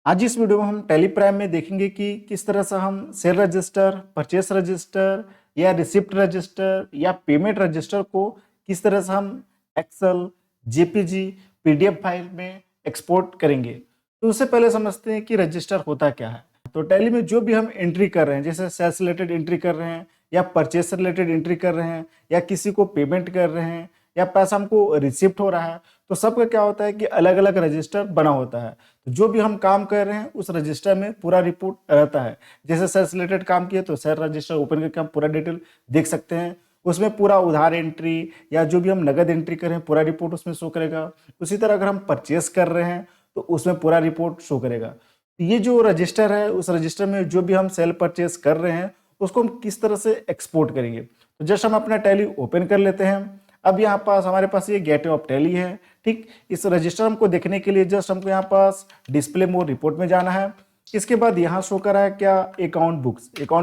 आज इस वीडियो में हम टैली प्राइम में देखेंगे कि किस तरह से हम सेल रजिस्टर, परचेस रजिस्टर या रिसिप्ट रजिस्टर या पेमेंट रजिस्टर को किस तरह से हम एक्सेल, जेपीजी, पीडीएफ फाइल में एक्सपोर्ट करेंगे। तो उससे पहले समझते हैं कि रजिस्टर होता क्या है। तो टैली में जो भी हम एंट्री कर रहे हैं, जैसे सेल्स रिलेटेड एंट्री कर रहे हैं या परचेस रिलेटेड एंट्री कर रहे हैं या किसी को पेमेंट कर रहे हैं या पैसा हमको रिसिप्ट हो रहा है, तो सबका क्या होता है कि अलग अलग रजिस्टर बना होता है। तो जो भी हम काम कर रहे हैं उस रजिस्टर में पूरा रिपोर्ट रहता है। जैसे सेल्स रिलेटेड काम किए तो सेल रजिस्टर ओपन करके हम पूरा डिटेल देख सकते हैं। उसमें पूरा उधार एंट्री या जो भी हम नगद एंट्री कर रहे हैं पूरा रिपोर्ट उसमें शो करेगा। उसी तरह अगर हम परचेस कर रहे हैं तो उसमें पूरा रिपोर्ट शो करेगा। तो ये जो रजिस्टर है उस रजिस्टर में जो भी हम सेल परचेस कर रहे हैं उसको हम किस तरह से एक्सपोर्ट करेंगे। तो जस्ट हम अपना टैली ओपन कर लेते हैं। अब यहाँ पास हमारे पास ये गेटवे ऑफ टैली है। ठीक, इस रजिस्टर हमको देखने के लिए जस्ट हमको यहाँ पास डिस्प्ले मोड रिपोर्ट में जाना है। इसके बाद यहाँ शो करा है क्या अकाउंट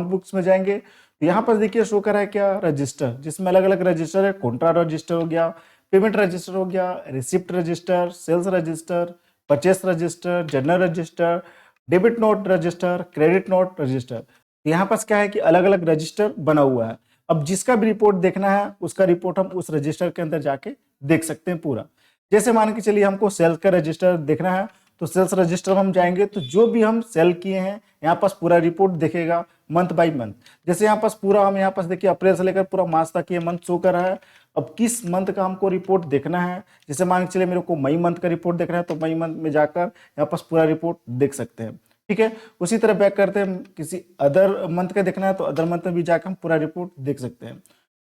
बुक्स में जाएंगे तो यहाँ पर देखिए शो करा है क्या रजिस्टर, जिसमें अलग अलग रजिस्टर है। कॉन्ट्रा रजिस्टर हो गया, पेमेंट रजिस्टर हो गया, receipt register, sales register, purchase register, journal register, debit note register, credit note register. यहाँ पास क्या है कि अलग अलग रजिस्टर बना हुआ है। अब जिसका भी रिपोर्ट देखना है उसका रिपोर्ट हम उस रजिस्टर के अंदर जाके देख सकते हैं पूरा। जैसे मान के चलिए हमको सेल्स का रजिस्टर देखना है तो सेल्स रजिस्टर में हम जाएंगे तो जो भी हम सेल किए हैं यहाँ पास पूरा रिपोर्ट दिखेगा मंथ बाय मंथ। जैसे यहाँ पास पूरा हम यहाँ पास देखिए अप्रैल से लेकर पूरा मार्च तक ये मंथ शो कर रहा है। अब किस मंथ का हमको रिपोर्ट देखना है, जैसे मान के चलिए मेरे को मई मंथ का रिपोर्ट देखना है तो मई मंथ में जाकर यहाँ पास पूरा रिपोर्ट देख सकते हैं। ठीक है, उसी तरह बैक करते हैं, किसी अदर मंथ का देखना है तो अदर मंथ में भी जाकर हम पूरा रिपोर्ट देख सकते हैं।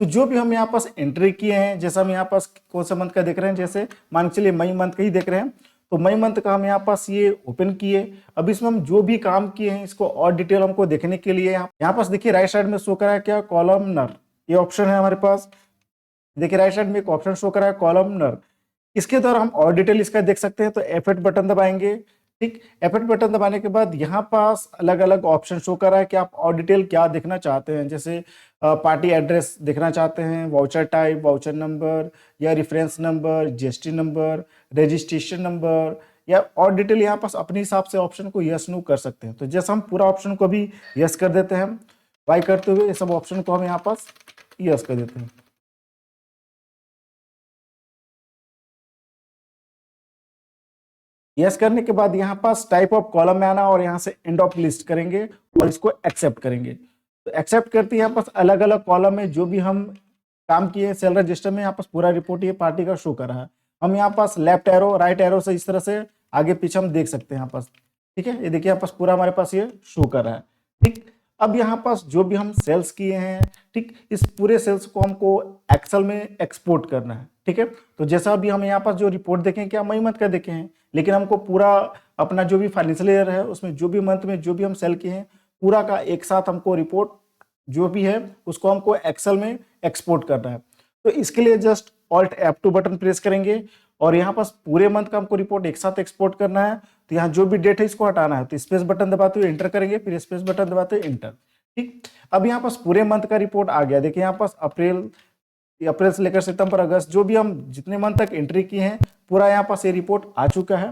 तो जो भी हम यहाँ पास एंट्री किए हैं, जैसे हम यहाँ पास कौन सा मंथ का देख रहे हैं, जैसे मान चलिए मई मंथ का ही देख रहे हैं तो मई मंथ का हम यहाँ पास ये ओपन किए। अब इसमें हम जो भी काम किए हैं इसको और डिटेल हमको देखने के लिए यहाँ पास देखिए राइट साइड में शो करा है क्या कॉलमनर, ये ऑप्शन है हमारे पास। देखिए राइट साइड में एक ऑप्शन शो करा है कॉलमनर, इसके द्वारा हम और डिटेल इसका देख सकते हैं। तो F8 बटन दबाएंगे। ठीक, F8 बटन दबाने के बाद यहाँ पास अलग अलग ऑप्शन शो कर रहा है कि आप और डिटेल क्या देखना चाहते हैं। जैसे पार्टी एड्रेस देखना चाहते हैं, वाउचर टाइप, वाउचर नंबर या reference number, GST number, registration number या और डिटेल यहाँ पास अपने हिसाब से ऑप्शन को यस नो कर सकते हैं। तो जैसे हम पूरा ऑप्शन को भी यस कर देते हैं, वाई करते हुए ये सब ऑप्शन को हम यहाँ पास यस कर देते हैं। यस करने के बाद यहाँ पास टाइप ऑफ कॉलम में आना और यहाँ से एंड ऑफ लिस्ट करेंगे और इसको एक्सेप्ट करेंगे। तो एक्सेप्ट करते यहाँ पास अलग अलग कॉलम में जो भी हम काम किए सेल रजिस्टर में यहाँ पास पूरा रिपोर्ट ये पार्टी का शो कर रहा है। हम यहाँ पास लेफ्ट एरो राइट एरो से इस तरह से आगे पीछे हम देख सकते हैं यहाँ पास। ठीक है, ये देखिए यहाँ पास पूरा हमारे पास ये शो कर रहा है। ठीक, अब यहाँ पास जो भी हम सेल्स किए हैं, ठीक, इस पूरे सेल्स को हमको एक्सेल में एक्सपोर्ट करना है। ठीक है, तो जैसा अभी हम यहाँ पास जो रिपोर्ट देखें क्या मई मंथ का देखे हैं, लेकिन हमको पूरा अपना जो भी फाइनेंशियल ईयर है उसमें जो भी मंथ में जो भी हम सेल किए हैं पूरा का एक साथ हमको रिपोर्ट जो भी है उसको हमको एक्सेल में एक्सपोर्ट करना है। तो इसके लिए just alt F2 button press करेंगे और यहाँ पास पूरे मंथ का हमको रिपोर्ट एक साथ एक्सपोर्ट करना है। तो यहाँ जो भी डेट है इसको हटाना है तो स्पेस बटन दबाते हुए एंटर करेंगे, फिर स्पेस बटन दबाते हुए एंटर। ठीक, अब यहाँ पास पूरे मंथ का रिपोर्ट आ गया। देखिए यहाँ पास अप्रैल से लेकर सितंबर, अगस्त जो भी हम जितने मंथ तक एंट्री की हैं पूरा यहाँ पास ये रिपोर्ट आ चुका है।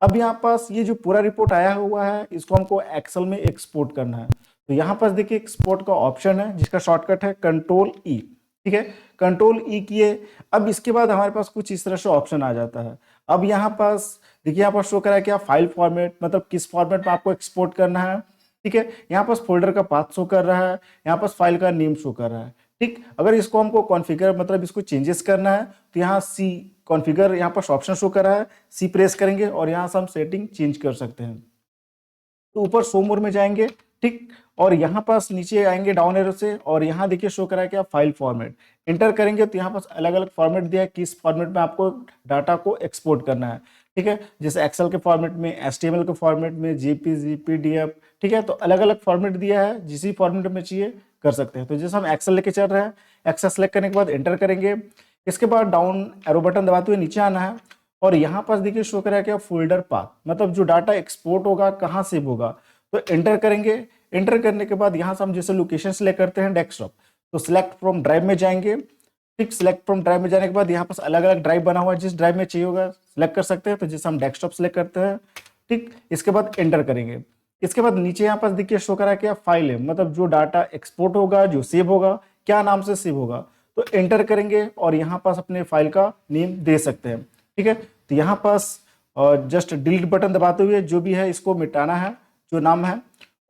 अब यहाँ पास ये जो पूरा रिपोर्ट आया हुआ है इसको हमको एक्सेल में एक्सपोर्ट करना है। तो यहाँ पास देखिए एक्सपोर्ट का ऑप्शन है जिसका शॉर्टकट है कंट्रोल ई। ठीक है, कंट्रोल ई किए। अब इसके बाद हमारे पास कुछ इस तरह से ऑप्शन आ जाता है। अब यहाँ पास देखिए यहाँ पास शो करा है क्या फाइल फॉर्मेट, मतलब किस फॉर्मेट में आपको एक्सपोर्ट करना है। ठीक है, यहाँ पास फोल्डर का पाथ शो कर रहा है, यहाँ पास फाइल का नेम शो कर रहा है। ठीक, अगर इसको हमको कॉन्फ़िगर मतलब इसको चेंजेस करना है तो यहाँ सी कॉन्फ़िगर यहाँ पास ऑप्शन शो कर रहा है, सी प्रेस करेंगे और यहाँ से हम सेटिंग चेंज कर सकते हैं। तो ऊपर शो मोर में जाएंगे, ठीक, और यहाँ पास नीचे आएंगे डाउन एरो से और यहाँ देखिए शो करा है क्या फाइल फॉर्मेट, एंटर करेंगे तो यहाँ पास अलग अलग फॉर्मेट दिया है किस फॉर्मेट में आपको डाटा को एक्सपोर्ट करना है। ठीक है, जैसे एक्सेल के फॉर्मेट में, एचटीएमएल के फॉर्मेट में, जेपीजी, पीडीएफ। ठीक है, तो अलग अलग फॉर्मेट दिया है, जिस भी फॉर्मेट में चाहिए कर सकते हैं। तो जैसे हम एक्सेल लेके चल रहे हैं, एक्सेल सेलेक्ट करने के बाद एंटर करेंगे। इसके बाद डाउन एरो बटन दबाते हुए नीचे आना है और यहाँ पास देखिए शो करा है क्या फोल्डर पाथ, मतलब जो डाटा एक्सपोर्ट होगा कहाँ सेव होगा। तो एंटर करेंगे। एंटर करने के बाद यहाँ से हम जैसे लोकेशन सेलेक्ट करते हैं डेस्कटॉप, तो सिलेक्ट फ्रॉम ड्राइव में जाएंगे। ठीक, सिलेक्ट फ्रॉम ड्राइव में जाने के बाद यहाँ पास अलग अलग ड्राइव बना हुआ है, जिस ड्राइव में चाहिए होगा सिलेक्ट कर सकते हैं। तो जैसे हम डेस्कटॉप सिलेक्ट करते हैं ठीक, इसके बाद एंटर करेंगे। इसके बाद नीचे यहाँ पास देखिए शो करा क्या फाइल है, मतलब जो डाटा एक्सपोर्ट होगा, जो सेव होगा, क्या नाम से सेव होगा, तो एंटर करेंगे और यहाँ पास अपने फाइल का नेम दे सकते हैं। ठीक है, तो यहाँ पास जस्ट डिलीट बटन दबाते हुए जो भी है इसको मिटाना है, जो नाम है,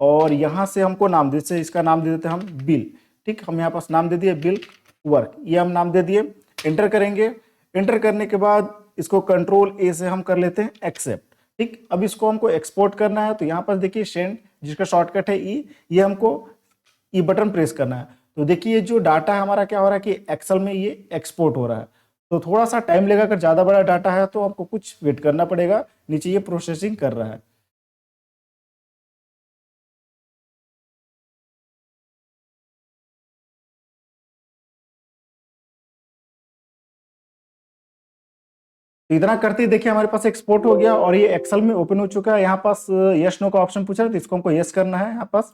और यहाँ से हमको नाम जैसे इसका नाम दे देते हैं हम बिल। ठीक, हम यहाँ पास नाम दे दिए बिल वर्क, ये हम नाम दे दिए। एंटर करेंगे। एंटर करने के बाद इसको कंट्रोल ए से हम कर लेते हैं एक्सेप्ट। ठीक, अब इसको हमको एक्सपोर्ट करना है, तो यहाँ पर देखिए सेंड जिसका शॉर्टकट है ई, ये हमको ई बटन प्रेस करना है। तो देखिए जो डाटा है हमारा क्या हो रहा है कि एक्सेल में ये एक्सपोर्ट हो रहा है। तो थोड़ा सा टाइम लगेगा, अगर ज़्यादा बड़ा डाटा है तो आपको कुछ वेट करना पड़ेगा, नीचे ये प्रोसेसिंग कर रहा है। तो इतना करते ही देखिए हमारे पास एक्सपोर्ट हो गया और ये एक्सेल में ओपन हो चुका है। यहाँ पास यस नो का ऑप्शन पूछा है, तो इसको हमको यस करना है यहाँ पास।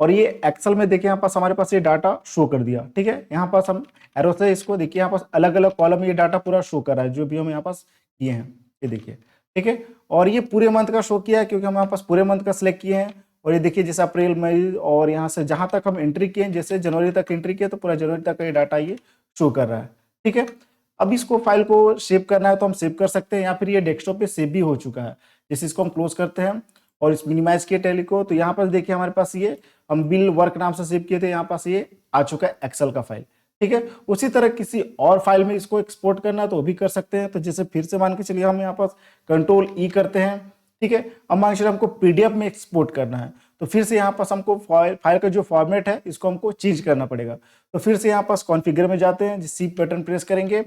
और ये एक्सेल में देखिए यहाँ पास हमारे पास ये डाटा शो कर दिया। ठीक है, यहाँ पास हम एरो से इसको देखिए यहाँ पास अलग अलग कॉलम में ये डाटा पूरा शो कर रहा है, जो भी हम यहाँ पास किए हैं, ये देखिए। ठीक है, और ये पूरे मंथ का शो किया है क्योंकि हम यहाँ पास पूरे मंथ का सिलेक्ट किए हैं। और ये देखिए जैसे अप्रैल मई और यहाँ से जहां तक हम एंट्री किए हैं, जैसे जनवरी तक एंट्री किया तो पूरा जनवरी तक का ये डाटा ये शो कर रहा है। ठीक है, अब इसको फाइल को सेव करना है तो हम सेव कर सकते हैं, या फिर ये डेस्कटॉप पे सेव भी हो चुका है। जैसे इसको हम क्लोज करते हैं और इस मिनिमाइज किए टैली को, तो यहाँ पर देखिए हमारे पास ये हम बिल वर्क नाम से सेव किए थे, यहाँ पास ये आ चुका है एक्सेल का फाइल। ठीक है, उसी तरह किसी और फाइल में इसको एक्सपोर्ट करना है तो वो भी कर सकते हैं। तो जैसे फिर से मान के चलिए हम यहाँ पास कंट्रोल ई करते हैं। ठीक है, अब मान के चलिए हमको पीडीएफ में एक्सपोर्ट करना है, तो फिर से यहाँ पास हमको फाइल का जो फॉर्मेट है इसको हमको चेंज करना पड़ेगा। तो फिर से यहाँ पास कॉन्फ़िगर में जाते हैं, सी बटन प्रेस करेंगे,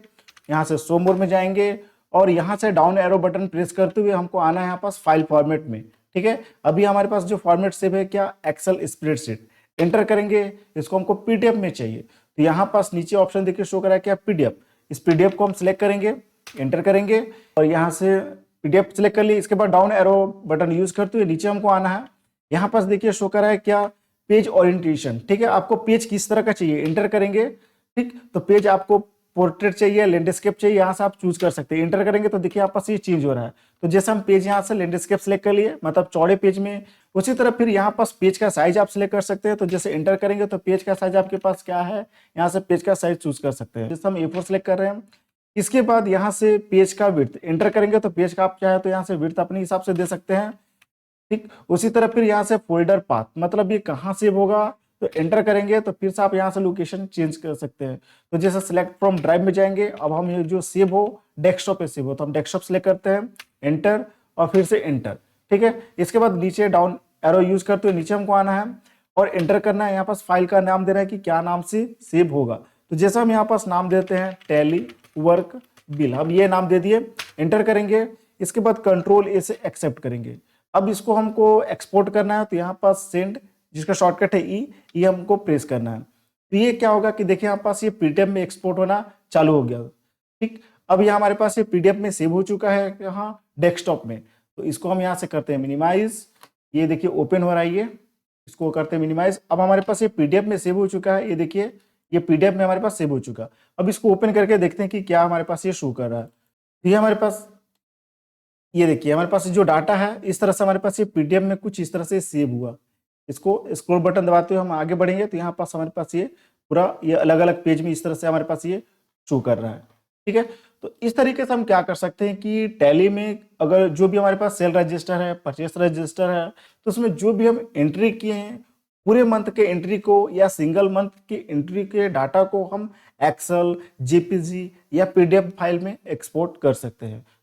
यहाँ से शो मोर में जाएंगे और यहाँ से डाउन एरो बटन प्रेस करते हुए हमको आना है यहाँ पास फाइल फॉर्मेट में। ठीक है, अभी हमारे पास जो फॉर्मेट सेव है क्या, एक्सेल स्प्रेडशीट। एंटर करेंगे, इसको हमको पीडीएफ में चाहिए, तो यहाँ पास नीचे ऑप्शन देखिए शो करा क्या पीडीएफ। इस पीडीएफ को हम सिलेक्ट करेंगे, एंटर करेंगे और यहाँ से पीडीएफ सिलेक्ट कर लिए। इसके बाद डाउन एरो बटन यूज करते हुए नीचे हमको आना है। यहाँ पास देखिए शो करा है क्या, पेज ओरिएंटेशन। ठीक है, आपको पेज किस तरह का चाहिए, एंटर करेंगे। ठीक, तो पेज आपको पोर्ट्रेट चाहिए, लैंडस्केप चाहिए, यहाँ से आप चूज कर सकते हैं। एंटर करेंगे तो देखिए यहाँ पास ये चेंज हो रहा है। तो जैसे हम पेज यहाँ से लैंडस्केप सेलेक्ट कर लिए, मतलब चौड़े पेज में, उसी तरह फिर यहाँ पास पेज का साइज आप सिलेक्ट कर सकते हैं। तो जैसे एंटर करेंगे तो पेज का साइज आपके पास क्या है, यहाँ से पेज का साइज चूज कर सकते हैं। जैसे हम A4 सेलेक्ट कर रहे हैं, इसके बाद यहाँ से पेज का विड्थ एंटर करेंगे तो पेज का आप चाहे तो यहाँ से विड्थ अपने हिसाब से दे सकते हैं। ठीक, उसी तरह फिर यहाँ से फोल्डर पाथ, मतलब ये कहाँ सेव होगा, तो एंटर करेंगे तो फिर से आप यहाँ से लोकेशन चेंज कर सकते हैं। तो जैसे सिलेक्ट फ्रॉम ड्राइव में जाएंगे, अब हम ये जो सेव हो डेस्कटॉप पे सेव हो, तो हम डेस्कटॉप सेलेक्ट करते हैं, एंटर और फिर से एंटर। ठीक है, इसके बाद नीचे डाउन एरो यूज करते हुए नीचे हमको आना है और एंटर करना है। यहाँ पास फाइल का नाम देना है कि क्या नाम से सेव होगा। तो जैसा हम यहाँ पास नाम देते हैं टैली वर्क बिल, हम ये नाम दे दिए, एंटर करेंगे। इसके बाद कंट्रोल ए से एक्सेप्ट करेंगे। अब इसको हमको एक्सपोर्ट करना है, तो यहाँ पास सेंड जिसका शॉर्टकट है ई, ये हमको प्रेस करना है। तो ये क्या होगा कि देखिए यहाँ पास ये पीडीएफ में एक्सपोर्ट होना चालू हो गया। ठीक, अब यहाँ हमारे पास ये पीडीएफ में सेव हो चुका है यहाँ डेस्कटॉप में। तो इसको हम यहाँ से करते हैं मिनिमाइज, ये देखिए ओपन हो रहा है, ये इसको करते हैं मिनिमाइज। अब हमारे पास ये पीडीएफ में सेव हो चुका है, ये देखिए ये पीडीएफ में हमारे पास सेव हो चुका। अब इसको ओपन करके देखते हैं कि क्या हमारे पास ये शो कर रहा है। ये हमारे पास ये देखिए हमारे पास जो डाटा है इस तरह से हमारे पास ये पीडीएफ में कुछ इस तरह से सेव हुआ। इसको स्क्रॉल बटन दबाते हुए हम आगे बढ़ेंगे तो यहाँ पास हमारे पास ये पूरा ये अलग अलग पेज में इस तरह से हमारे पास ये शो कर रहा है। ठीक है, तो इस तरीके से हम क्या कर सकते हैं कि टैली में अगर जो भी हमारे पास सेल रजिस्टर है, परचेस रजिस्टर है, तो उसमें जो भी हम एंट्री किए हैं पूरे मंथ के एंट्री को या सिंगल मंथ की एंट्री के डाटा को हम एक्सेल, जेपीजी या पीडीएफ फाइल में एक्सपोर्ट कर सकते हैं।